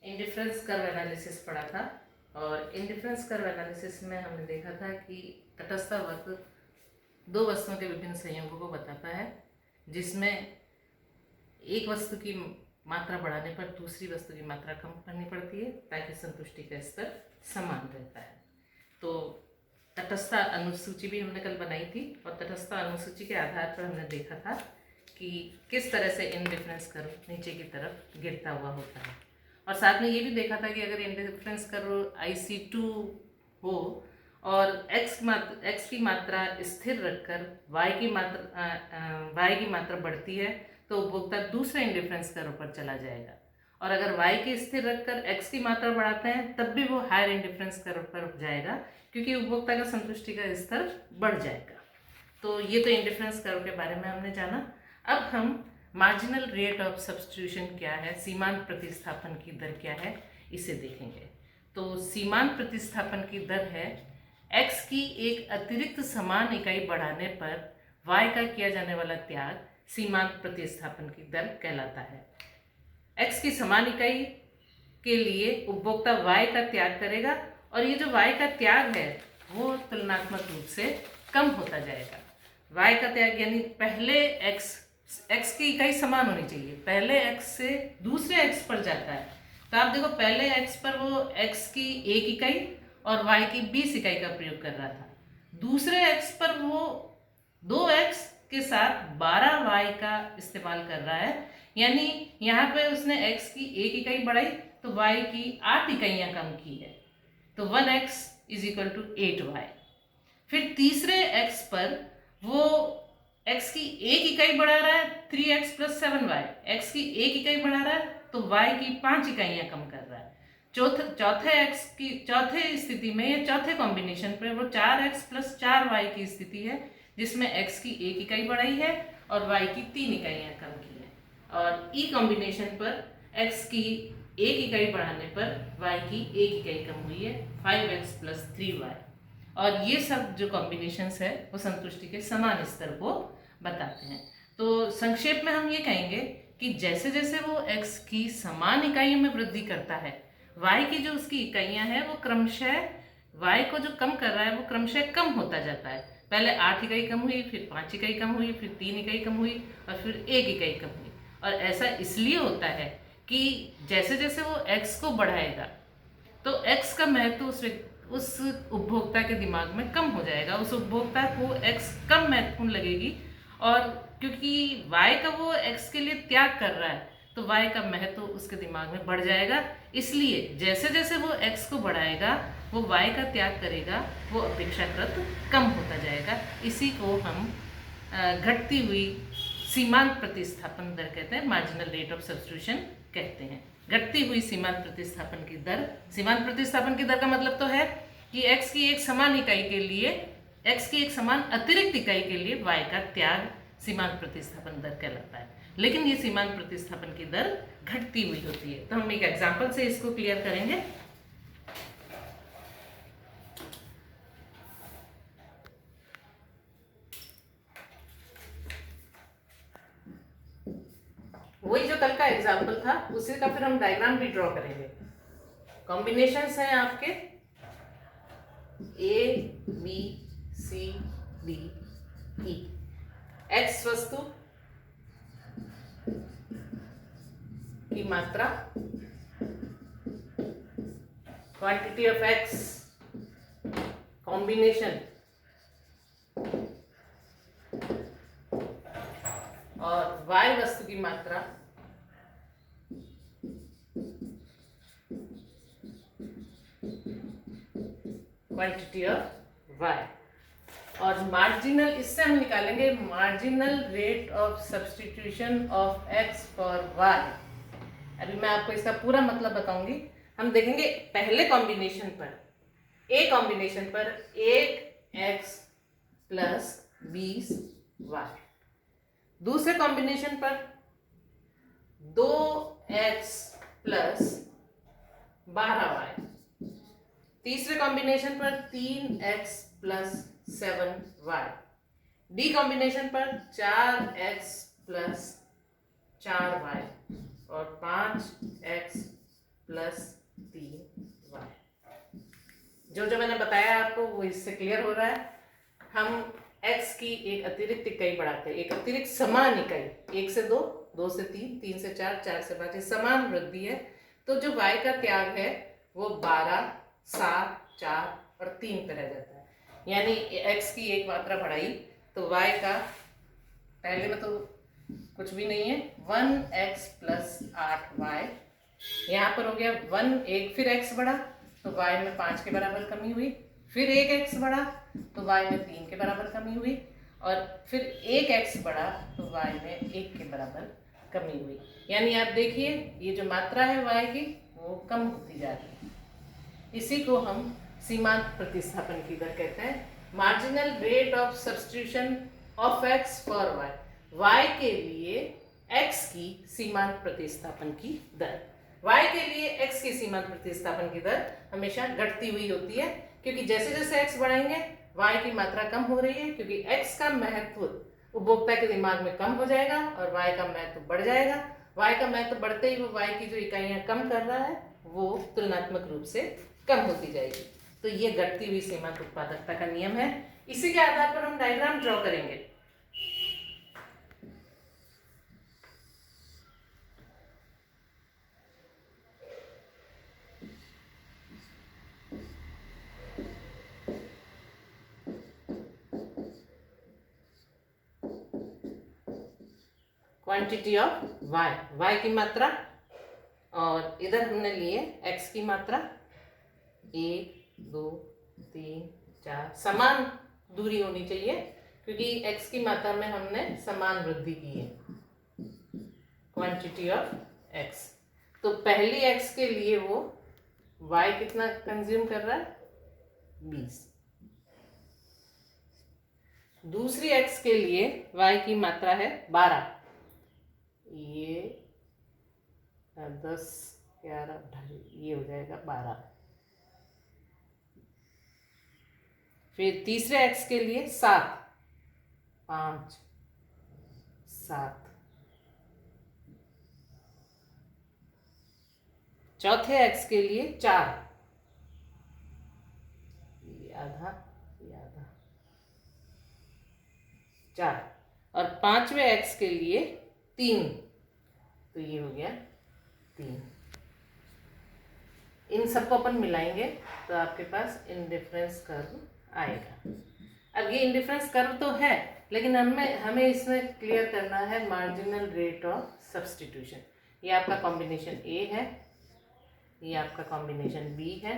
Indifference curve analysis पढ़ा था और इंडिफरेंस कर्व एनालिसिस में हमने देखा था कि तटस्थ वक्र दो वस्तुओं के विभिन्न संयोगों को बताता है, जिसमें एक वस्तु की मात्रा बढ़ाने पर दूसरी वस्तु की मात्रा कम करनी पड़ती है ताकि संतुष्टि का स्तर समान रहता है। तो तटस्थ अनुसूची भी हमने कल बनाई थी और तटस्थ अनुसूची के आधार पर हमने देखा था कि किस तरह से इंडिफरेंस कर्व नीचे की तरफ गिरता हुआ होता है। और साथ में ये भी देखा था कि अगर इंडिफरेंस कर्व IC2 हो और x की मात्रा स्थिर रखकर y की मात्रा बढ़ती है तो उपभोक्ता दूसरे इंडिफरेंस कर्व पर चला जाएगा, और अगर y की स्थिर रखकर x की मात्रा बढ़ाते हैं तब भी वो हायर इंडिफरेंस कर्व पर जाएगा, क्योंकि उपभोक्ता का संतुष्टि का स्तर बढ़ जाएगा। तो ये तो इंडिफरेंस कर्व के बारे में हमने जाना। अब हम मार्जिनल रेट ऑफ सब्स्टिट्यूशन क्या है, सीमांत प्रतिस्थापन की दर क्या है, इसे देखेंगे। तो सीमांत प्रतिस्थापन की दर है x की एक अतिरिक्त समान इकाई बढ़ाने पर y का किया जाने वाला त्याग सीमांत प्रतिस्थापन की दर कहलाता है। x की समान इकाई के लिए उपभोक्ता y का त्याग करेगा और ये जो y का त्याग है वो तुलनात्मक रूप से कम होता जाएगा। y का त्याग यानी पहले x की इकाई समान होनी चाहिए, पहले x से दूसरे x पर जाता है। तो आप देखो पहले x पर वो x की 1 इकाई और y की 20 इकाई का प्रयोग कर रहा था, दूसरे x पर वो 2x के साथ 12y का इस्तेमाल कर रहा है, यानी यहाँ पे उसने x की 1 इकाई बढ़ाई तो y की 8 इकाइयाँ कम की है, तो 1x = 8y। फिर तीसरे x पर वो x की 1 इकाई बढ़ा रहा है 3x + 7y, x की 1 इकाई बढ़ा रहा है तो y की 5 इकाइयाँ कम कर रहा है। चौथे स्थिति में या चौथे कॉम्बिनेशन पर वो 4x + 4y की स्थिति है, जिसमें x की 1 इकाई बढ़ाई है और y की 3 इकाइयाँ कम की है, और ई कॉम्बिनेशन पर x की 1 इकाई बढ़ाने पर y की 1 इकाई कम हुई है 5x + 3y। और ये सब जो कॉम्बिनेशंस है वो संतुष्टि के समान स्तर को बताते हैं। तो संक्षेप में हम ये कहेंगे कि जैसे जैसे वो x की समान इकाइयों में वृद्धि करता है, y की जो उसकी इकाइयाँ हैं वो क्रमशः y को जो कम कर रहा है वो क्रमशः कम होता जाता है। पहले 8 इकाई कम हुई, फिर 5 इकाई कम हुई, फिर 3 इकाई कम हुई और फिर 1 इकाई कम हुई। और ऐसा इसलिए होता है कि जैसे जैसे वो x को बढ़ाएगा तो x का महत्व उस उपभोक्ता के दिमाग में कम हो जाएगा, उस उपभोक्ता को x कम महत्वपूर्ण लगेगी, और क्योंकि y का वो x के लिए त्याग कर रहा है तो y का महत्व उसके दिमाग में बढ़ जाएगा। इसलिए जैसे जैसे वो x को बढ़ाएगा वो y का त्याग करेगा, वो अपेक्षाकृत कम होता जाएगा। इसी को हम घटती हुई सीमांत प्रतिस्थापन दर कहते हैं, मार्जिनल रेट ऑफ सब्स्टिट्यूशन कहते हैं। घटती हुई सीमांत प्रतिस्थापन की दर, सीमांत प्रतिस्थापन की दर का मतलब तो है कि x की एक समान इकाई के लिए, x की एक समान अतिरिक्त इकाई के लिए y का त्याग सीमांत प्रतिस्थापन दर कहलाता है। लेकिन ये सीमांत प्रतिस्थापन की दर घटती हुई होती है। तो हम एक एग्जांपल से इसको क्लियर करेंगे। वही जो कल का एग्जाम्पल था उसी का फिर हम डायग्राम भी ड्रॉ करेंगे। कॉम्बिनेशंस हैं आपके A B C D E। x वस्तु की मात्रा, क्वांटिटी ऑफ x, कॉम्बिनेशन, और y वस्तु की मात्रा, क्वांटिटी ऑफ y। और मार्जिनल, इससे हम निकालेंगे marginal rate of substitution of x for y। अभी मैं आपको इसका पूरा मतलब बताऊंगी। हम देखेंगे पहले कॉम्बिनेशन पर, A कॉम्बिनेशन पर 1x + 20y, दूसरे कॉम्बिनेशन पर 2x + 12y, तीसरे कॉम्बिनेशन पर 3x + 7y, डी कॉम्बिनेशन पर 4x + 4y और 5x प्लस 3y। जो मैंने बताया आपको वो इससे क्लियर हो रहा है। हम x की एक अतिरिक्त इकाई बढ़ाते हैं, एक अतिरिक्त समान इकाई, 1 से 2, 2 से 3, 3 से 4, 4 से 5, समान वृद्धि है। तो जो y का त्याग है वो 12, 7, 4 और 3 पे रह जाता है। यानी x की एक मात्रा बढ़ाई तो y का पहले में तो कुछ भी नहीं है, 1x प्लस 8y। यहाँ पर हो गया 1, एक फिर x बढ़ा तो y में 5 के बराबर कमी हुई, फिर एक x बढ़ा तो y में 3 के बराबर कमी हुई, और फिर एक x बढ़ा तो y में 1 के बराबर कमी हुई। यानी आप देखिए ये जो मात्रा है y की वो कम होती जा रही है। इसी को हम सीमांत प्रतिस्थापन की दर कहते हैं, marginal rate of substitution of x for y के लिए x की सीमांत प्रतिस्थापन की दर। y के लिए x की सीमांत प्रतिस्थापन की दर हमेशा घटती हुई होती है, क्योंकि जैसे जैसे x बढ़ाएंगे y की मात्रा कम हो रही है, क्योंकि x का महत्व उपभोक्ता के दिमाग में कम हो जाएगा और y का महत्व बढ़ जाएगा। y का महत्व बढ़ते ही वो y की जो इकाइयां कम कर रहा है वो तुलनात्मक रूप से कम होती जाएगी। तो ये घटती हुई सीमांत उत्पादकता का नियम है। इसी के आधार पर हम डायग्राम ड्रॉ करेंगे। क्वांटिटी ऑफ y की मात्रा, और इधर हमने लिए x की मात्रा, 1, 2, 3, 4 समान दूरी होनी चाहिए, क्योंकि x की मात्रा में हमने समान वृद्धि की है। क्वांटिटी ऑफ x, तो पहली x के लिए वो y कितना कंज्यूम कर रहा है, 20। दूसरी x के लिए y की मात्रा है 12, ये 10, 11, 18, ये हो जाएगा 12। फिर तीसरे x के लिए 7, 5, 7। चौथे x के लिए 4, ये आधा, ये आधा, 4। और पांचवे x के लिए 3, तो ये हो गया 3। इन सबको अपन मिलाएंगे तो आपके पास इंडिफरेंस कर्व आएगा। अब ये इंडिफरेंस कर्व तो है, लेकिन हमें इसमें क्लियर करना है मार्जिनल रेट ऑफ सब्स्टिट्यूशन। ये आपका कॉम्बिनेशन A है, ये आपका कॉम्बिनेशन B है,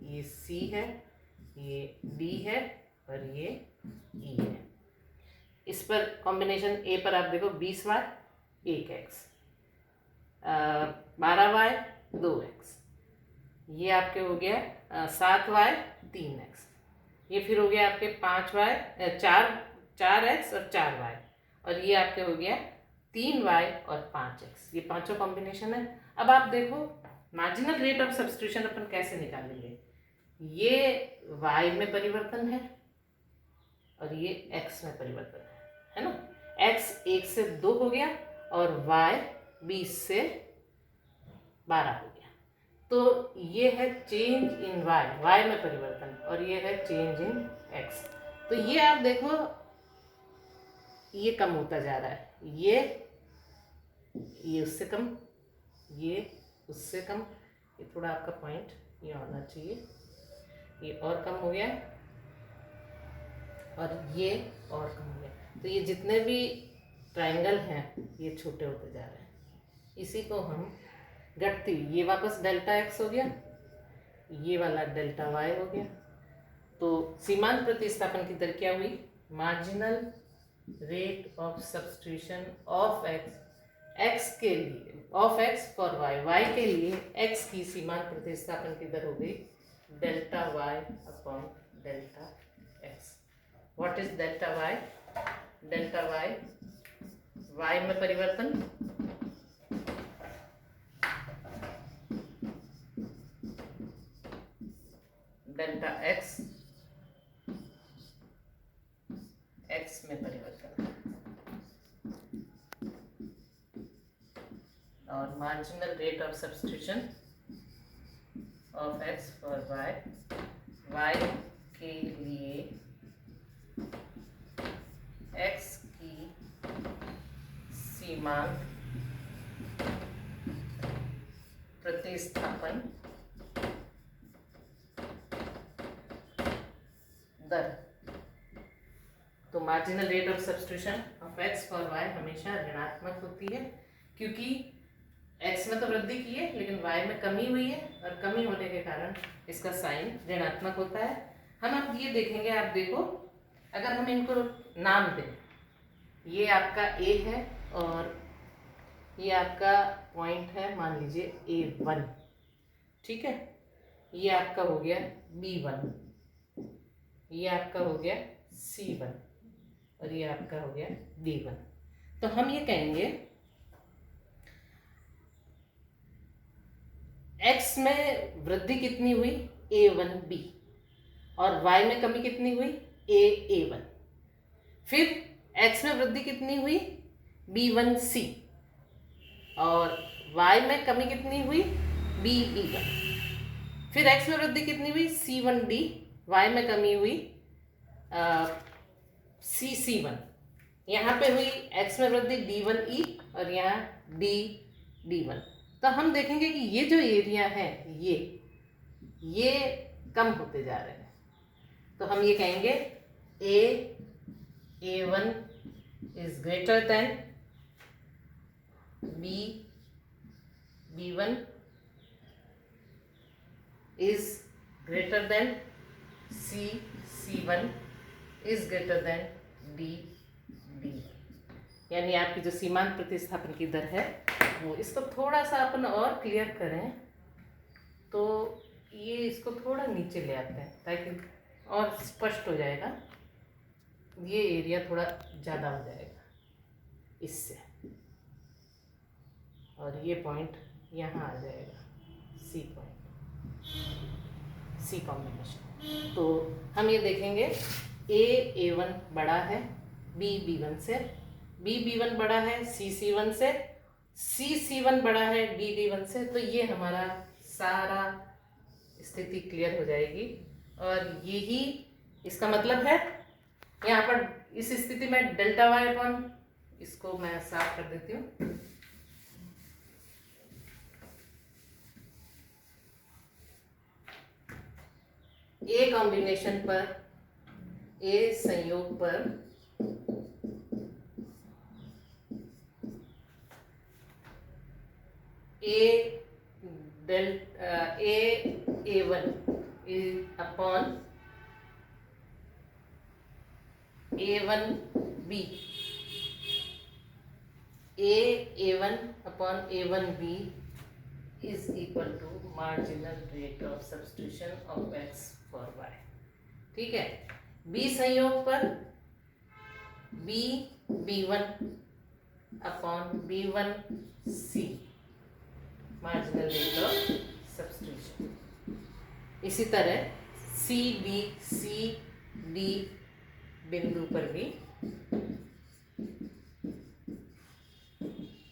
ये C है, ये D है और ये E है। इस पर कॉम्बिनेशन A पर आप देखो 20y 1x, 12y 2x, ये आपके हो गया 7y 3x, ये फिर हो गया आपके 5y 4x और 4y, और ये आपके हो गया 3y और 5x। ये पांचों कॉम्बिनेशन है। अब आप देखो मार्जिनल रेट ऑफ सब्स्टिट्यूशन अपन कैसे निकालेंगे। ये y में परिवर्तन है और ये x में परिवर्तन है ना। x 1 से 2 हो गया और y 20 से 12 हो गया। तो ये है चेंज इन y में परिवर्तन, और ये है चेंज इन x। तो ये आप देखो ये कम होता जा रहा है, ये उससे कम, ये उससे कम, ये थोड़ा आपका पॉइंट ये होना चाहिए, ये और कम हो गया और ये और कम हो गया। तो ये जितने भी ट्रायंगल हैं ये छोटे होते जा रहे हैं। इसी को हम घटती, ये वापस डेल्टा x हो गया, ये वाला डेल्टा y हो गया। तो सीमांत प्रतिस्थापन की दर क्या हुई, marginal rate of substitution of x के लिए, ऑफ x फॉर y के लिए x की सीमांत प्रतिस्थापन की दर हो गई delta y upon delta x। What is delta y? Delta y में परिवर्तन, डेल्टा x में परिवर्तन, और marginal rate of substitution of X for Y, Y के लिए एक्स की सीमांत प्रतिस्थापन दर। तो marginal rate of substitution of X for Y हमेशा ऋणात्मक होती है, क्योंकि एक्स में तो वृद्धि की है लेकिन वाई में कमी हुई है, और कमी होने के कारण इसका साइन ऋणात्मक होता है। हम अब ये देखेंगे, आप देखो, अगर हम इनको नाम दें, ये आपका ए है और ये आपका पॉइंट है, मान लीजिए A1, ठीक है, ये आपका हो गया B1, ये आपका हो गया C1 और ये आपका हो गया D1। तो हम ये कहेंगे x में वृद्धि कितनी हुई A1B, और y में कमी कितनी हुई A1। फिर x में वृद्धि कितनी हुई B1C, और y में कमी कितनी हुई B1। फिर x में वृद्धि कितनी हुई C1D, y में कमी हुई C1। यहाँ पे हुई x में वृद्धि D1E और यहाँ D1। तो हम देखेंगे कि ये जो एरिया है ये कम होते जा रहे हैं। तो हम ये कहेंगे A1 is greater than B1 is greater than C1 is greater than D। यानी आपकी जो सीमांत प्रतिस्थापन की दर है वो, इसको थोड़ा सा अपन और क्लियर करें तो ये इसको थोड़ा नीचे ले आते हैं ताकि और स्पष्ट हो जाएगा। ये एरिया थोड़ा ज़्यादा हो जाएगा इससे, और ये पॉइंट यहाँ आ जाएगा C पॉइंट, C कॉम्बिनेशन। तो हम ये देखेंगे A1 बड़ा है B1 से, B1 बड़ा है C1 से, C1 बड़ा है D1 से। तो ये हमारा सारा स्थिति क्लियर हो जाएगी, और यही इसका मतलब है। यहाँ पर इस स्थिति में डेल्टा वाई अपॉन, इसको मैं साफ कर देती हूँ, ए कॉम्बिनेशन पर, ए संयोग पर A1 upon A1B, A1 upon A1B is equal to marginal rate of substitution of x for y। ठीक है, B संयोग पर B1 upon B1C marginal rate of substitution. इसी तरह C D बिंदु पर भी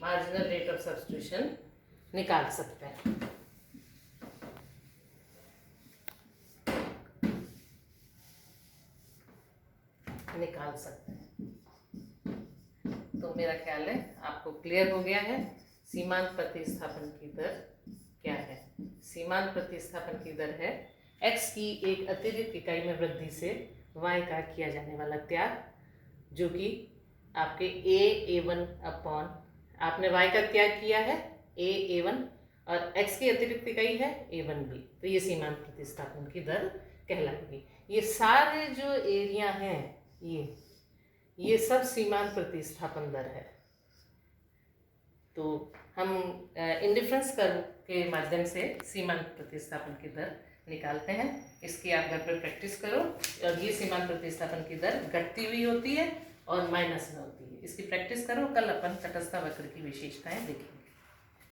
मार्जिनल रेट ऑफ सब्स्टिट्यूशन निकाल सकते हैं। तो मेरा ख्याल है आपको क्लियर हो गया है सीमांत प्रतिस्थापन की दर क्या है। सीमांत प्रतिस्थापन की दर है x की एक अतिरिक्त इकाई में वृद्धि से y का किया जाने वाला त्याग, जो कि आपके A1 अपॉन, आपने y का त्याग किया है A1 और x की अतिरिक्त इकाई है A1B। तो ये सीमांत प्रतिस्थापन की दर कहलाएगी। ये सारे जो एरिया हैं ये सब सीमांत प्रतिस्थापन दर है। तो हम इंडिफरेंस कर्व के माध्यम से सीमांत प्रतिस्थापन की दर निकालते हैं। इसकी आप घर पर प्रैक्टिस करो, और ये सीमांत प्रतिस्थापन की दर घटती हुई होती है और माइनस में होती है। इसकी प्रैक्टिस करो, कल अपन तटस्थ वक्र की विशेषताएं देखेंगे।